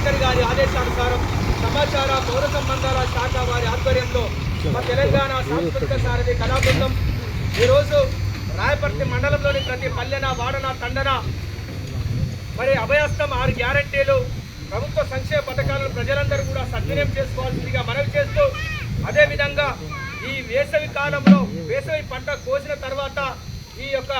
Collector గారి ఆదేశానుసారం సమాచార పౌర సంబంధాల శాఖ వారి ఆధ్వర్యంలో మా తెలంగాణ సాంస్కృతిక సారథి కళాబృందం ఈరోజు రాయపర్తి మండలంలోని ప్రతి పల్లెన వాడన తండన మరి అభయస్థం 6 గ్యారంటీలు ప్రభుత్వ సంక్షేమ పథకాలను ప్రజలందరూ కూడా సద్వినియోగం చేసుకోవాల్సిందిగా మనవి చేస్తూ, అదేవిధంగా ఈ వేసవి కాలంలో వేసవి పంట కోసిన తర్వాత ఈ యొక్క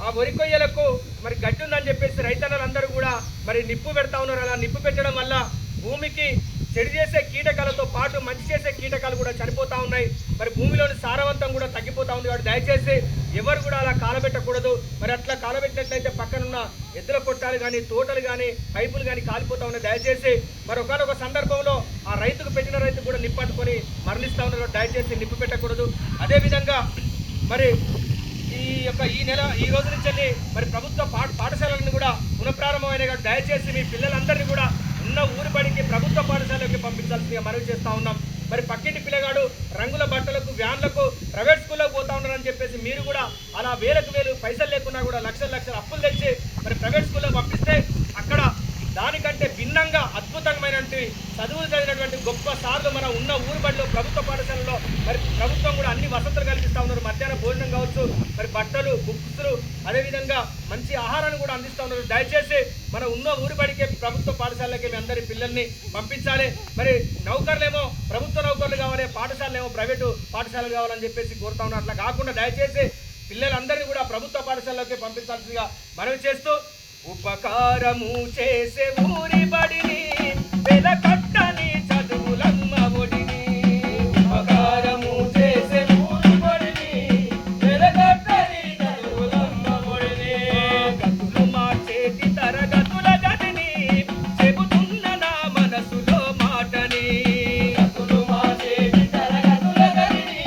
ఆ వరి కొయ్యలకు మరి గడ్డి ఉందని చెప్పేసి రైతన్నలందరూ కూడా మరి నిప్పు పెడతా ఉన్నారు. అలా నిప్పు పెట్టడం వల్ల భూమికి చెడు చేసే కీటకాలతో పాటు మంచి చేసే కీటకాలు కూడా చనిపోతూ ఉన్నాయి. మరి భూమిలోని సారవంతం కూడా తగ్గిపోతూ ఉంది. కాబట్టి దయచేసి ఎవరు కూడా అలా కాలబెట్టకూడదు. మరి అట్లా కాలబెట్టినట్లయితే పక్కనున్న ఎద్దుల కొట్టాలు కానీ తోటలు కానీ పైపులు కానీ కాలిపోతూ ఉన్నాయి. దయచేసి మరి ఒకనొక సందర్భంలో ఆ రైతుకు పెట్టిన రైతు కూడా నిప్పట్టుకొని మరణిస్తూ ఉన్నారు. దయచేసి నిప్పు పెట్టకూడదు. అదేవిధంగా మరి ఈ రోజు నుంచి మరి ప్రభుత్వ పాఠశాలలను కూడా పునఃప్రారంభమైనాయి. కాబట్టి దయచేసి మీ పిల్లలందరినీ కూడా ఉన్న ఊరి బడికి ప్రభుత్వ పాఠశాలకి పంపించాల్సిందిగా మనవి చేస్తూ ఉన్నాం. మరి పక్కింటి పిల్లగాడు రంగుల బట్టలకు వ్యాన్లకు ప్రైవేట్ స్కూల్లోకి పోతా ఉన్నారని చెప్పేసి మీరు కూడా అలా వేలు పైసలు లేకున్నా కూడా లక్షలు అప్పులు తెచ్చి మరి ప్రైవేట్ స్కూల్లో పంపిస్తే అక్కడ దానికంటే భిన్నంగా అద్భుతమైనటువంటి చదువులు చదివినటువంటి గొప్ప సార్లు మన ఉన్న ఊరి బడిలో ప్రభుత్వ పాఠశాలలో మరి ప్రభుత్వం కూడా అన్ని వసతులు కల్పిస్తూ ఉన్నారు. మధ్యాహ్న భోజనం కావచ్చు, మరి బట్టలు బుక్స్లు, అదేవిధంగా మంచి ఆహారాన్ని కూడా అందిస్తూ ఉన్నారు. దయచేసి మన ఉన్న ఊరి బడికే ప్రభుత్వ పాఠశాలకి మీ అందరి పిల్లల్ని పంపించాలి. మరి నౌకర్లేమో ప్రభుత్వ నౌకర్లు కావాలి, పాఠశాలలేమో ప్రైవేటు పాఠశాలలు కావాలని చెప్పేసి కోరుతా ఉన్నారు. అట్లా కాకుండా దయచేసి పిల్లలందరినీ కూడా ప్రభుత్వ పాఠశాలలోకి పంపించాల్సిందిగా మనవి చేస్తూ, ఉపకారము చేసే ఊరి బడిని వెలకట్టని చదువులమ్మ ఒడిని, ఉపకారము చేసే ఊరి బడిని వెలకట్టని చదువులమ్మ ఒడిని, గతులు మార్చేటి తరగతుల గదిని చెబుతున్న నా మనసులో మాటని, గతులు మార్చేటి తరగతుల గదిని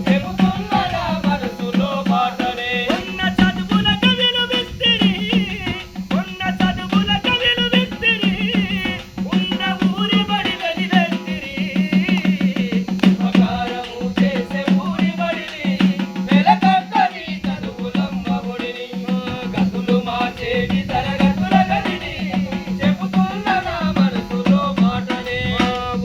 చెబుతున్న నా మనసులో మాటని, ఉన్న చదువుల కవిలు విస్తిరి ఉన్న చదువుల కవిలు విస్తిరి ఉన్న ఊరి బడి వెలివెత్తిరి, ఉపకారము చేసే ఊరి బడిని వెలకట్టని చదువులమ్మ ఒడిని, గతులు మార్చేటి తరగతుల గదిని చెబుతున్న నా మనసులో మాటనే,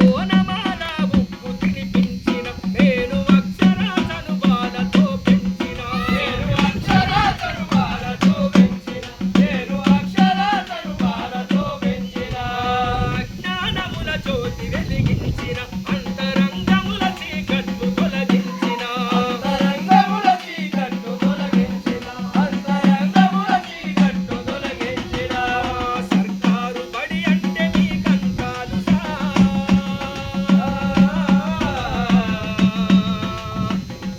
ఓనమాల ఉప్పు తినిపించిన నేను అక్షర చనుబాలతో పెంచిన, నేను అక్షర చనుబాలతో పెంచిన, నేను అక్షర చనుబాలతో పెంచిన, జ్ఞానముల జ్యోతి వెలిగించిన అంతరంగముల చీకట్లు తొలగించిన, అంతరంగముల చీకట్లు తొలగించిన, అంతరంగముల చీకట్లు తొలగించిన, సర్కారు బడి అంటే నీ కంటాలు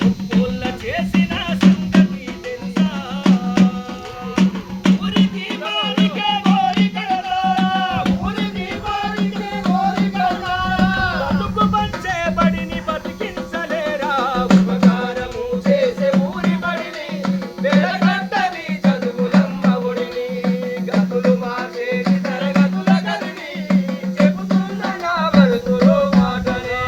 ఉప్పుల్ల చేసిన సంగతి తెలుసా, ఊరికి వారికే కోరికలరా, ఊరికి వారికే కోరికలరా, బతుకు పంచే బడిని బతికించలేరా, ఉపకారము చేసే ఊరి బడిని వెలకట్టని చదువులమ్మ ఒడిని, గతులు మార్చేటి తరగతుల గదిని చెబుతున్న నా మనసులో మాటనే,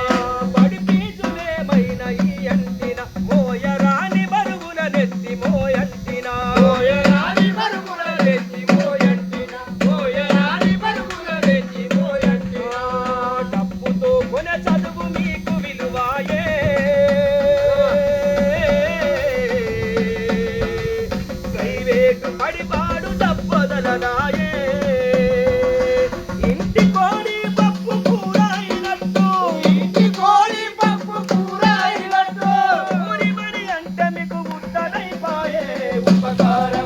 బడి ఫీజులేమైన ఈ అంటిన మోయరాని బరువుల నెత్తి మోయంటిన, మోయరాని బరువుల నెత్తి మోయంటిన, మోయరాని బరువుల నెత్తి మోయంటిన, డబ్బుతో కొన చదువు మీకు విలువాయే, ప్రైవేటు పడిపాడు తప్పదలనాయే, ఇంటి కోడి పప్పు కూర అయినట్టు, ఇంటి కోడి పప్పు కూర అయినట్టు, ఊరి బడి అంటే మీకు గుట్టలైపాయే, ఉపకారం